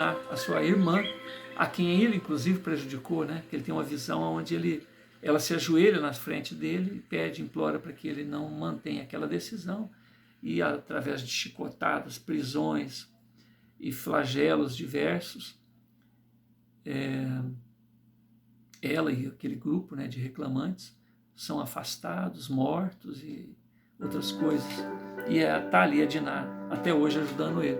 a sua irmã, a quem ele inclusive prejudicou, né? Que ele tem uma visão onde ela se ajoelha na frente dele e pede, implora para que ele não mantenha aquela decisão, e através de chicotadas, prisões e flagelos diversos, ela e aquele grupo, né, de reclamantes são afastados, mortos e outras coisas. E está ali a Diná, até hoje, ajudando ele.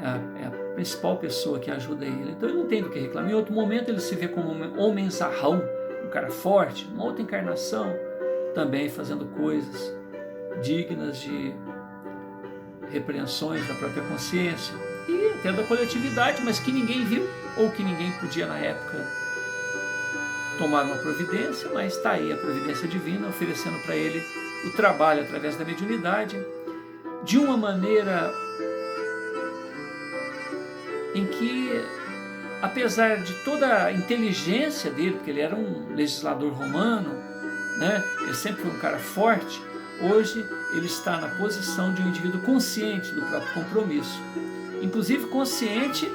É a principal pessoa que ajuda ele. Então ele não tem do que reclamar. Em outro momento ele se vê como um homem zarrão, um cara forte, uma outra encarnação, também fazendo coisas dignas de repreensões da própria consciência e até da coletividade, mas que ninguém viu, ou que ninguém podia na época tomar uma providência, mas está aí a providência divina oferecendo para ele o trabalho através da mediunidade, de uma maneira em que, apesar de toda a inteligência dele, porque ele era um legislador romano, né, ele sempre foi um cara forte, hoje ele está na posição de um indivíduo consciente do próprio compromisso, inclusive consciente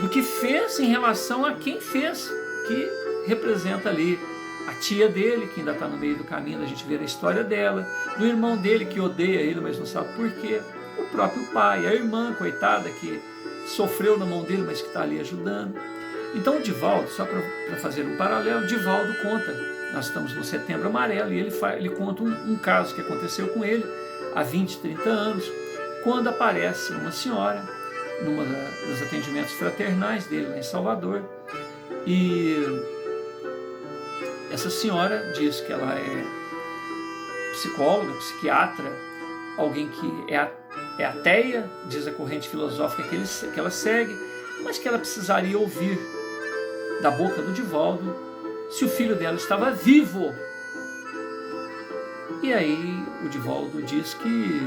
do que fez em relação a quem fez, que representa ali a tia dele, que ainda está no meio do caminho da gente ver a história dela, do irmão dele que odeia ele, mas não sabe por quê, o próprio pai, a irmã, coitada, que sofreu na mão dele, mas que está ali ajudando. Então o Divaldo, só para fazer um paralelo, o Divaldo conta, nós estamos no Setembro Amarelo, e ele conta um caso que aconteceu com ele há 20, 30 anos, quando aparece uma senhora, num dos atendimentos fraternais dele lá em Salvador, e essa senhora diz que ela é psicóloga, psiquiatra, alguém que é ateia, diz a corrente filosófica que ela segue, mas que ela precisaria ouvir da boca do Divaldo se o filho dela estava vivo. E aí o Divaldo diz que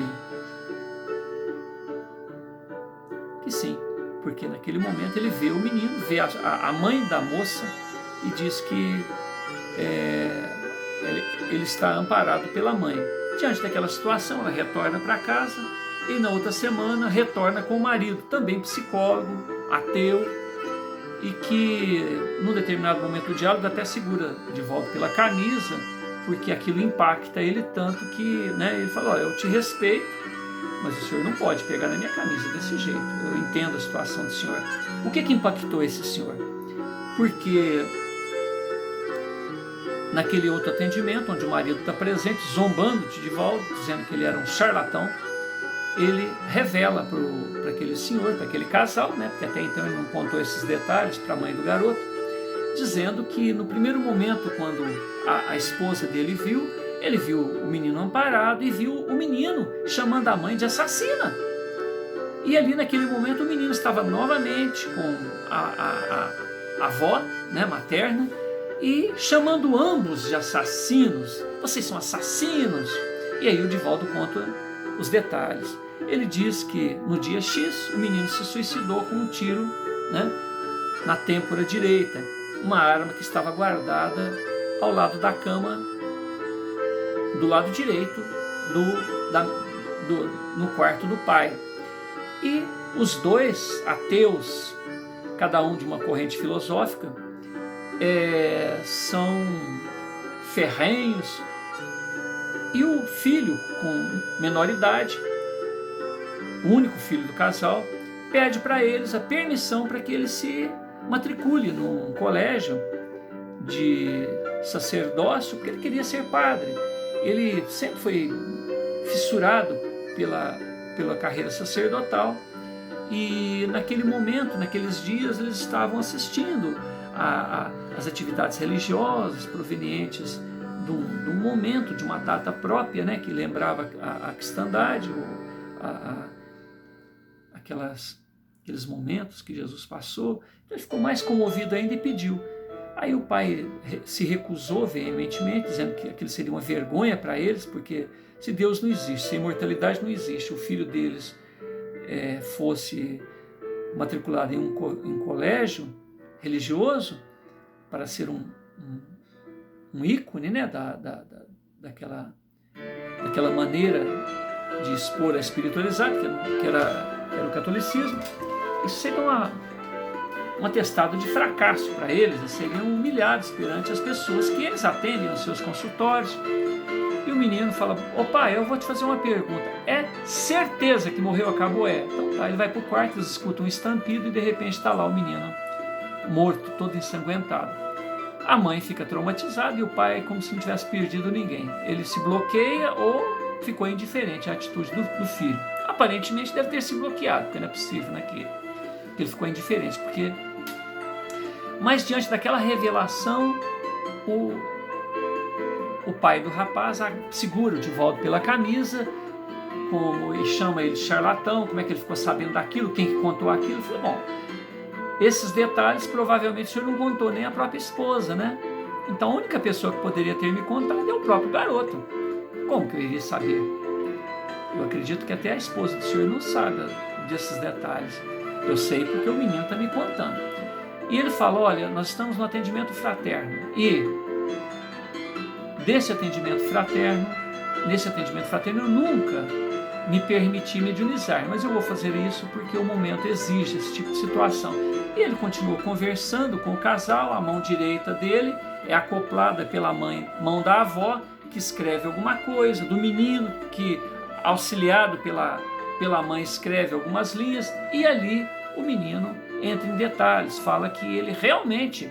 sim, porque naquele momento ele vê o menino, vê a mãe da moça e diz que ele está amparado pela mãe. Diante daquela situação, ela retorna para casa e na outra semana retorna com o marido, também psicólogo, ateu, e que num determinado momento do diálogo até segura de volta pela camisa, porque aquilo impacta ele tanto que, né, ele fala: olha, eu te respeito, mas o senhor não pode pegar na minha camisa desse jeito, eu entendo a situação do senhor. O que impactou esse senhor? Porque naquele outro atendimento, onde o marido está presente, zombando de Divaldo, dizendo que ele era um charlatão, ele revela para aquele senhor, para aquele casal, né, porque até então ele não contou esses detalhes para a mãe do garoto, dizendo que no primeiro momento, quando a esposa dele viu, ele viu o menino amparado e viu o menino chamando a mãe de assassina. E ali naquele momento o menino estava novamente com a avó, né, materna, e chamando ambos de assassinos. Vocês são assassinos. E aí o Divaldo conta os detalhes. Ele diz que no dia X o menino se suicidou com um tiro, né, na têmpora direita, uma arma que estava guardada ao lado da cama, do lado direito no quarto do pai. E os dois ateus, cada um de uma corrente filosófica, são ferrenhos, e o filho com menor idade, o único filho do casal, pede para eles a permissão para que ele se matricule num colégio de sacerdócio, porque ele queria ser padre. Ele sempre foi fissurado pela carreira sacerdotal, e naquele momento, naqueles dias, eles estavam assistindo às atividades religiosas provenientes de um momento, de uma data própria, né, que lembrava a cristandade, aqueles momentos que Jesus passou. Então ele ficou mais comovido ainda e pediu. Aí o pai se recusou veementemente, dizendo que aquilo seria uma vergonha para eles, porque se Deus não existe, se a imortalidade não existe, o filho deles fosse matriculado em um colégio religioso para ser um ícone, né, daquela maneira de expor a espiritualidade, que era o catolicismo. isso seria um atestado de fracasso para eles, eles seriam humilhados perante as pessoas que eles atendem nos seus consultórios. E o menino fala: ô pai, eu vou te fazer uma pergunta, é certeza que morreu, acabou? É. Então tá, ele vai pro quarto, eles escutam um estampido e de repente está lá o menino morto, todo ensanguentado. A mãe fica traumatizada e o pai é como se não tivesse perdido ninguém. Ele se bloqueia ou ficou indiferente à atitude do filho. Aparentemente deve ter se bloqueado, porque não é possível, né, que ele ficou indiferente, porque... Mas diante daquela revelação, o pai do rapaz segura o Divaldo pela camisa, e chama ele de charlatão, como é que ele ficou sabendo daquilo, quem que contou aquilo. Eu falei: bom, esses detalhes provavelmente o senhor não contou nem a própria esposa, né? Então a única pessoa que poderia ter me contado é o próprio garoto. Como que eu iria saber? Eu acredito que até a esposa do senhor não sabe desses detalhes. Eu sei porque o menino está me contando. E ele fala: olha, nós estamos no atendimento fraterno. E nesse atendimento fraterno eu nunca me permiti mediunizar, mas eu vou fazer isso porque o momento exige esse tipo de situação. E ele continuou conversando com o casal, a mão direita dele é acoplada pela mão da avó, que escreve alguma coisa, do menino, que auxiliado pela mãe escreve algumas linhas, e ali o menino entra em detalhes, fala que ele realmente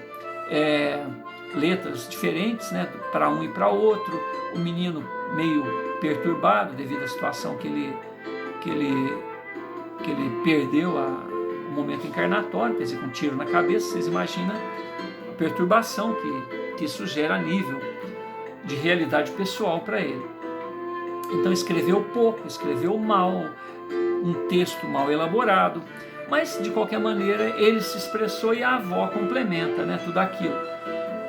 letras diferentes, né, para um e para outro, o menino meio perturbado devido à situação que ele perdeu o momento encarnatório, quer dizer, com um tiro na cabeça. Vocês imaginam a perturbação que isso gera a nível de realidade pessoal para ele. Então escreveu pouco, escreveu mal, um texto mal elaborado, mas de qualquer maneira ele se expressou e a avó complementa, né, tudo aquilo.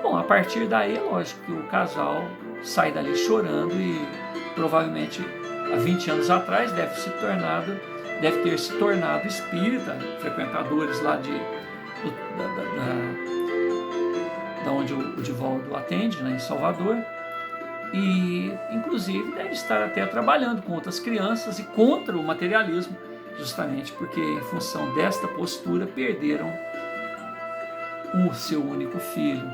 Bom, a partir daí é lógico que o casal sai dali chorando e provavelmente há 20 anos atrás deve ter se tornado espírita, frequentadores lá da onde o Divaldo atende, né, em Salvador, e inclusive deve estar até trabalhando com outras crianças e contra o materialismo, justamente porque em função desta postura perderam o seu único filho.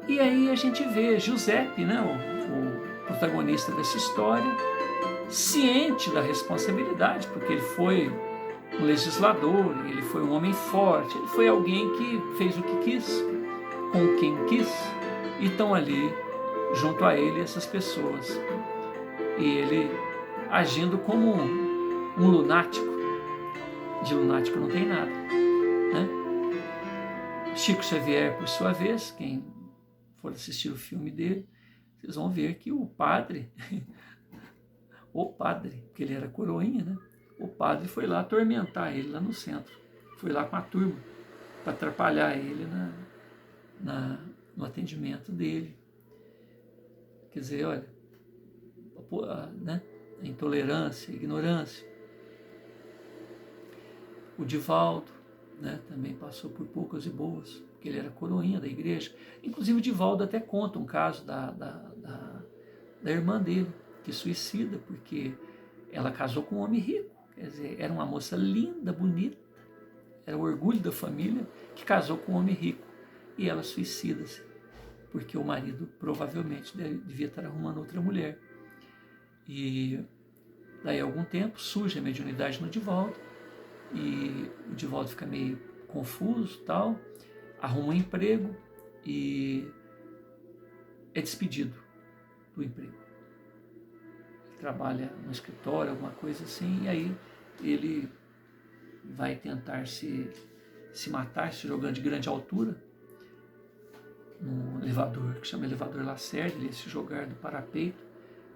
E aí a gente vê Giuseppe, né, o protagonista dessa história, ciente da responsabilidade, porque ele foi um legislador, ele foi um homem forte, ele foi alguém que fez o que quis, com quem quis, e estão ali junto a ele essas pessoas. E ele agindo como um lunático. De lunático não tem nada, né? Chico Xavier, por sua vez, quem for assistir o filme dele, vocês vão ver que o padre, porque ele era coroinha, né? O padre foi lá atormentar ele lá no centro, foi lá com a turma para atrapalhar ele no atendimento dele. Quer dizer, olha, né? A intolerância, a ignorância. O Divaldo, né, também passou por poucas e boas, porque ele era coroinha da igreja. Inclusive o Divaldo até conta um caso da irmã dele, que suicida, porque ela casou com um homem rico. Quer dizer, era uma moça linda, bonita, era o orgulho da família, que casou com um homem rico. E ela suicida-se, porque o marido provavelmente devia estar arrumando outra mulher. E daí a algum tempo surge a mediunidade no Divaldo, e o Divaldo fica meio confuso, tal, arruma um emprego e é despedido do emprego. Ele trabalha no escritório, alguma coisa assim, e aí ele vai tentar se matar, se jogando de grande altura, num elevador, que chama elevador Lacerda. Ele ia se jogar do parapeito.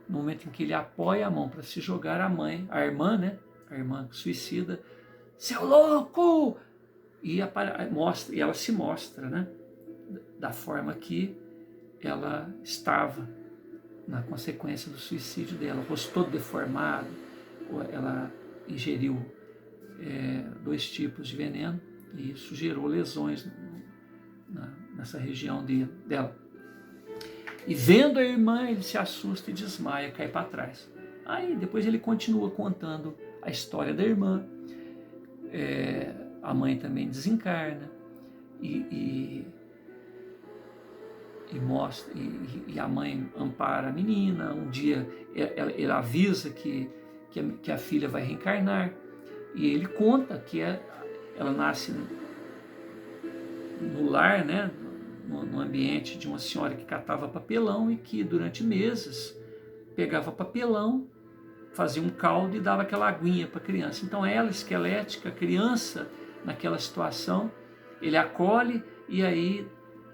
No momento em que ele apoia a mão para se jogar, a irmã, né, a irmã suicida, seu louco! E ela se mostra, né, da forma que ela estava na consequência do suicídio dela. O rosto todo deformado, ela ingeriu 2 tipos de veneno e isso gerou lesões nessa região dela. E vendo a irmã, ele se assusta e desmaia, cai para trás. Aí depois ele continua contando a história da irmã. a mãe também desencarna e mostra, e a mãe ampara a menina. Um dia ele avisa que a filha vai reencarnar, e ele conta que ela nasce no lar, né, no ambiente de uma senhora que catava papelão e que durante meses pegava papelão, fazia um caldo e dava aquela aguinha para a criança. Então ela, esquelética, criança naquela situação, ele acolhe, e aí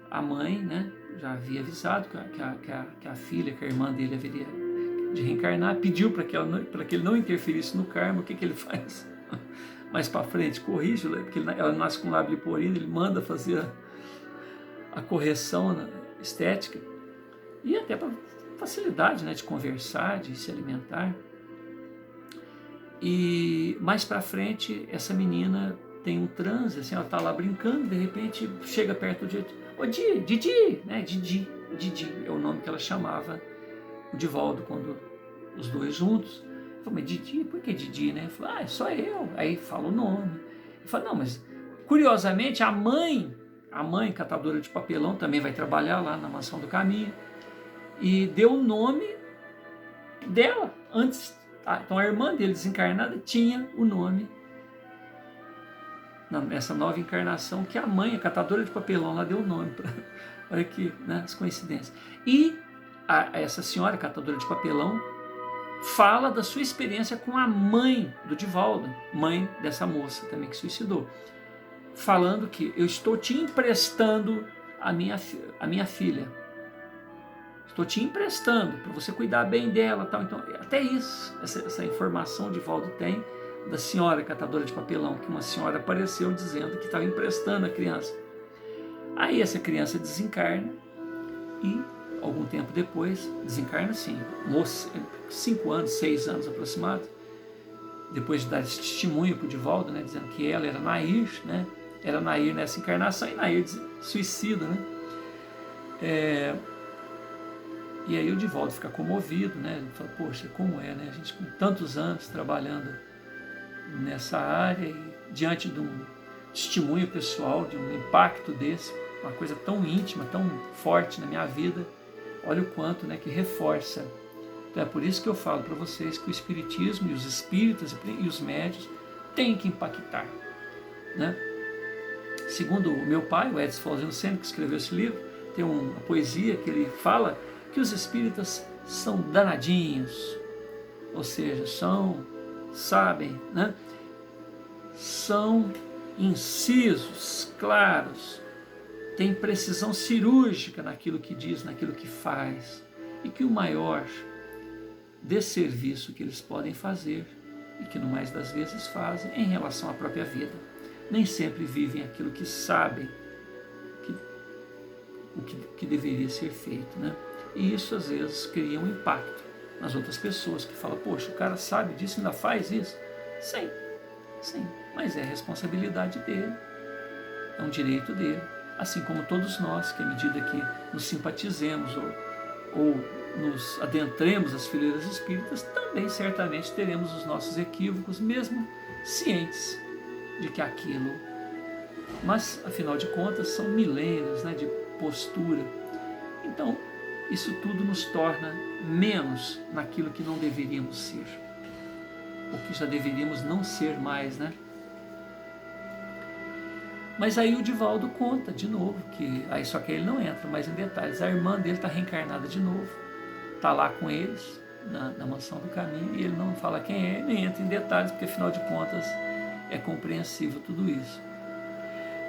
a mãe, né, já havia avisado que a filha, que a irmã dele haveria de reencarnar, pediu para que ele não interferisse no karma. O que ele faz? Mais para frente, corrige, porque ela nasce com lábio leporino, ele manda fazer a correção estética, e até para facilidade, né, de conversar, de se alimentar. E mais para frente, essa menina tem um transe, assim, ela está lá brincando, de repente chega perto de ô Didi, né, Didi é o nome que ela chamava o Divaldo quando os dois juntos. Eu falei, mas Didi, por que Didi, né? Ele falou, é só eu. Aí fala o nome. Eu falei, não, mas curiosamente a mãe catadora de papelão, também vai trabalhar lá na Mansão do Caminho, e deu o nome dela antes. Então a irmã dele desencarnada tinha o nome nessa nova encarnação, que a mãe, a catadora de papelão, lá deu o nome para. Olha aqui, né, as coincidências. E essa senhora catadora de papelão fala da sua experiência com a mãe do Divaldo, mãe dessa moça também que suicidou, falando que eu estou te emprestando a minha filha, estou te emprestando para você cuidar bem dela, tal. Então até isso, essa informação o Divaldo tem da senhora catadora de papelão, que uma senhora apareceu dizendo que estava emprestando a criança. Aí essa criança desencarna, e algum tempo depois, desencarna sim, 5 anos, 6 anos aproximados, depois de dar esse testemunho para o Divaldo, né, dizendo que ela era Nair, né, era Nair nessa encarnação, e Nair suicida, né. E aí o Divaldo fica comovido, né, ele fala, poxa, como é, né, a gente com tantos anos trabalhando nessa área, e diante de um testemunho pessoal, de um impacto desse, uma coisa tão íntima, tão forte na minha vida, olha o quanto, né, que reforça. Então é por isso que eu falo para vocês que o espiritismo e os espíritas e os médios têm que impactar, né? Segundo o meu pai, o Edson Flauzino Sena, que escreveu esse livro, tem uma poesia que ele fala que os espíritas são danadinhos, ou seja, sabem, né? São incisos, claros, têm precisão cirúrgica naquilo que diz, naquilo que faz, e que o maior desserviço que eles podem fazer, e que no mais das vezes fazem, em relação à própria vida, nem sempre vivem aquilo que sabem que deveria ser feito, né? E isso às vezes cria um impacto nas outras pessoas, que falam, poxa, o cara sabe disso e ainda faz isso. Sim, mas é responsabilidade dele, é um direito dele, assim como todos nós, que à medida que nos simpatizemos ou nos adentremos às fileiras espíritas, também certamente teremos os nossos equívocos, mesmo cientes de que aquilo, mas afinal de contas são milênios, né, de postura. Então isso tudo nos torna menos naquilo que não deveríamos ser, ou que já deveríamos não ser mais, né? Mas aí o Divaldo conta de novo, aí só que ele não entra mais em detalhes, a irmã dele está reencarnada de novo, está lá com eles na Mansão do Caminho, e ele não fala quem é, nem entra em detalhes, porque afinal de contas é compreensível tudo isso.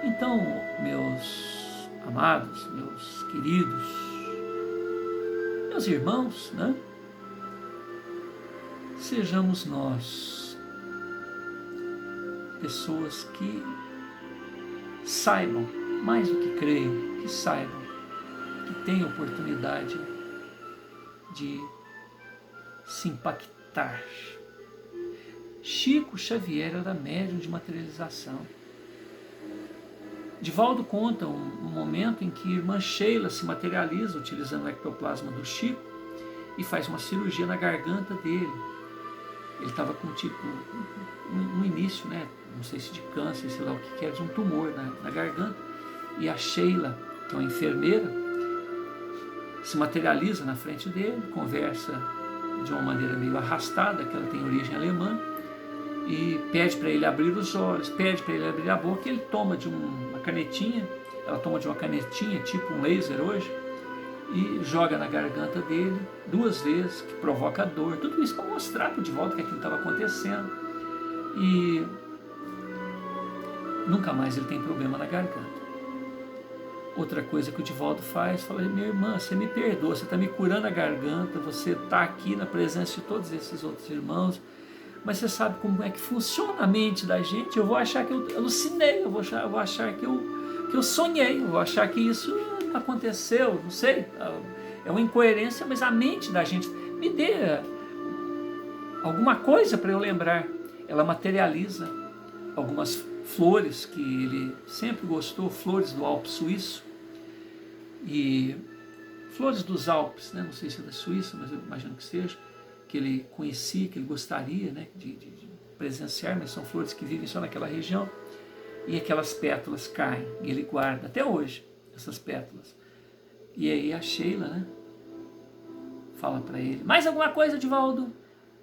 Então, meus amados, meus queridos, meus irmãos, né? Sejamos nós pessoas que saibam, mais do que creiam, que saibam, que tenham oportunidade de se impactar. Chico Xavier era médium de materialização. Divaldo conta um momento em que a irmã Sheila se materializa utilizando o ectoplasma do Chico e faz uma cirurgia na garganta dele. Ele estava com no início, né, não sei se de câncer, sei lá o que é, de um tumor na garganta. E a Sheila, que é uma enfermeira, se materializa na frente dele, conversa de uma maneira meio arrastada, que ela tem origem alemã, e pede para ele abrir os olhos, pede para ele abrir a boca, e ele toma de uma canetinha, ela toma de uma canetinha, tipo um laser hoje, e joga na garganta dele 2 vezes, que provoca dor. Tudo isso para mostrar para o Divaldo que aquilo estava acontecendo. E nunca mais ele tem problema na garganta. Outra coisa que o Divaldo faz, fala: minha irmã, você me perdoa, você está me curando a garganta, você está aqui na presença de todos esses outros irmãos, mas você sabe como é que funciona a mente da gente. Eu vou achar que eu alucinei, eu vou achar que eu sonhei, eu vou achar que isso aconteceu, não sei, é uma incoerência, mas a mente da gente, me dê alguma coisa para eu lembrar. Ela materializa algumas flores que ele sempre gostou, flores do Alpe Suíço, e flores dos Alpes, né? Não sei se é da Suíça, mas eu imagino que seja, que ele conhecia, que ele gostaria, né, de presenciar, mas são flores que vivem só naquela região, e aquelas pétalas caem, e ele guarda até hoje essas pétalas. E aí a Sheila, né, fala para ele: mais alguma coisa, Divaldo?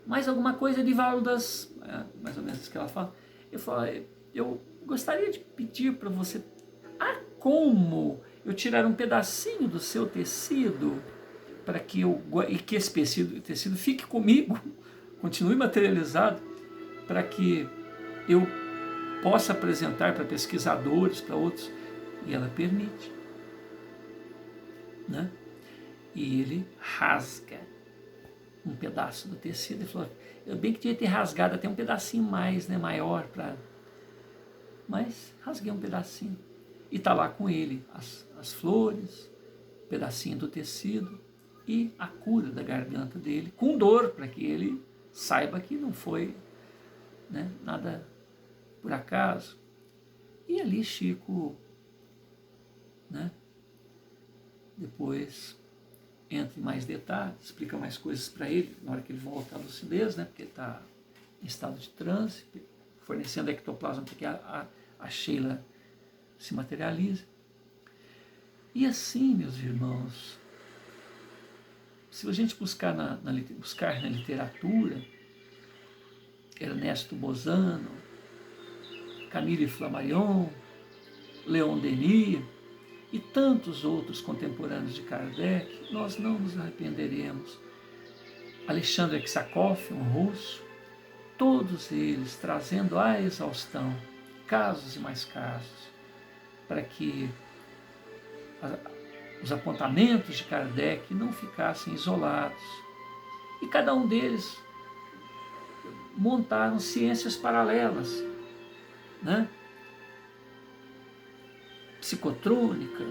Mais alguma coisa, Divaldas? Mais ou menos isso que ela fala. Eu falo: eu gostaria de pedir para você, como eu tirar um pedacinho do seu tecido, para que que esse tecido fique comigo, continue materializado, para que eu possa apresentar para pesquisadores, para outros. E ela permite, né? E ele rasga um pedaço do tecido e falou: eu bem que devia ter rasgado até um pedacinho mais, né, maior, mas rasguei um pedacinho. E está lá com ele as flores, um pedacinho do tecido e a cura da garganta dele, com dor, para que ele saiba que não foi, né, nada por acaso. E ali Chico, né, depois entra em mais detalhes, explica mais coisas para ele, na hora que ele volta à lucidez, né, porque ele está em estado de transe, fornecendo ectoplasma para que a Sheila se materialize. E assim, meus irmãos, se a gente buscar na literatura, Ernesto Bozano, Camille Flammarion, Leon Denis e tantos outros contemporâneos de Kardec, nós não nos arrependeremos. Alexandre Aksakov, um russo, todos eles trazendo à exaustão casos e mais casos, para que os apontamentos de Kardec não ficassem isolados. E cada um deles montaram ciências paralelas, né? Psicotrônica,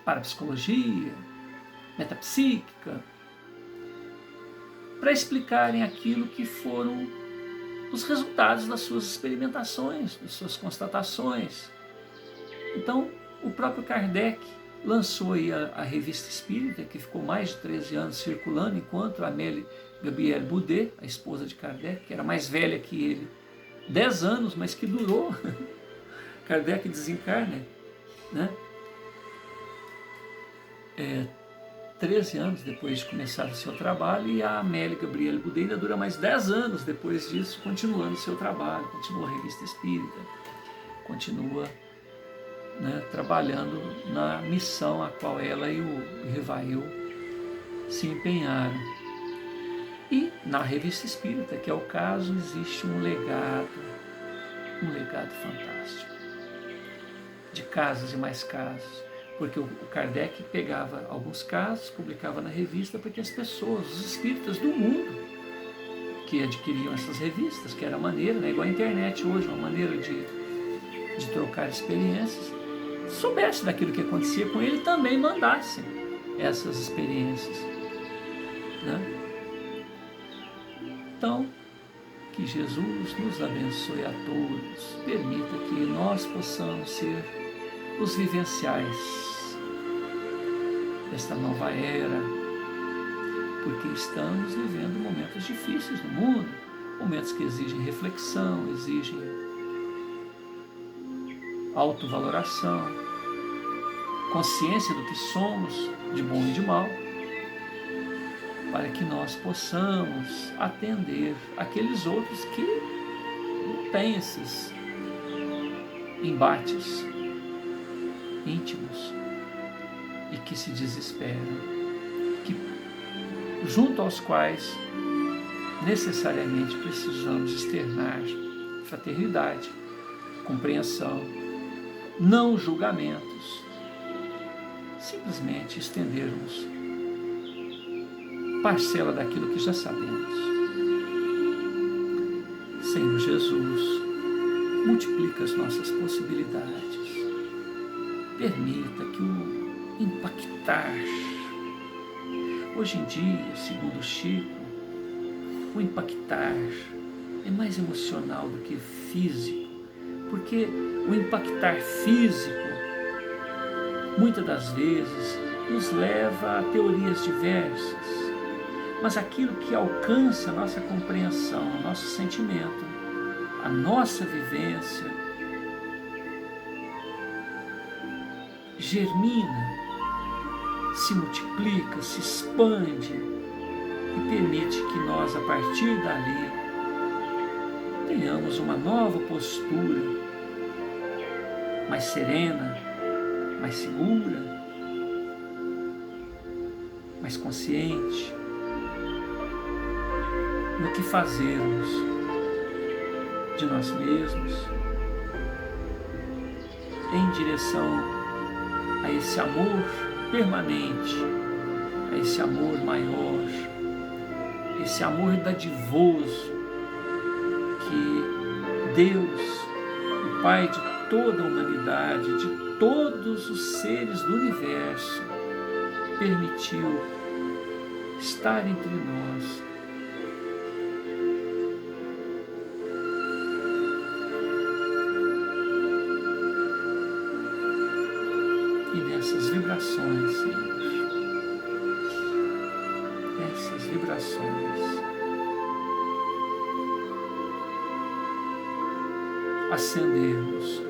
parapsicologia, metapsíquica, para explicarem aquilo que foram os resultados das suas experimentações, das suas constatações. Então, o próprio Kardec lançou aí a Revista Espírita, que ficou mais de 13 anos circulando, enquanto a Amélie Gabrielle Boudet, a esposa de Kardec, que era mais velha que ele, 10 anos, mas que durou, Kardec desencarna, né? 13 anos depois de começar o seu trabalho, e a Amélie Gabrielle Boudet ainda dura mais 10 anos depois disso, continuando o seu trabalho, continua a Revista Espírita, continua, né, trabalhando na missão a qual ela e o Rivail se empenharam. E na Revista Espírita, que é o caso, existe um legado fantástico, de casos e mais casos, porque o Kardec pegava alguns casos, publicava na revista, porque as pessoas, os espíritas do mundo, que adquiriam essas revistas, que era a maneira, né, igual a internet hoje, uma maneira de trocar experiências, soubesse daquilo que acontecia com ele, também mandassem essas experiências, né? Então, que Jesus nos abençoe a todos, permita que nós possamos ser os vivenciais desta nova era, porque estamos vivendo momentos difíceis no mundo, Momentos que exigem reflexão, exigem autovaloração, consciência do que somos, de bom e de mal, para que nós possamos atender aqueles outros que não têm esses embates íntimos e que se desesperam, junto aos quais necessariamente precisamos externar fraternidade, compreensão, não julgamentos, simplesmente estendermos parcela daquilo que já sabemos. Senhor Jesus, multiplica as nossas possibilidades, permita que o impactar, hoje em dia, segundo Chico, o impactar é mais emocional do que físico, porque o impactar físico, muitas das vezes, nos leva a teorias diversas, mas aquilo que alcança a nossa compreensão, o nosso sentimento, a nossa vivência, germina, se multiplica, se expande e permite que nós, a partir dali, tenhamos uma nova postura, mais serena, mais segura, mais consciente no que fazermos de nós mesmos em direção a esse amor permanente, a esse amor maior, esse amor dadivoso que Deus, o Pai de toda a humanidade, de todos os seres do universo, permitiu estar entre nós. E nessas vibrações, Senhor, essas vibrações, acendermos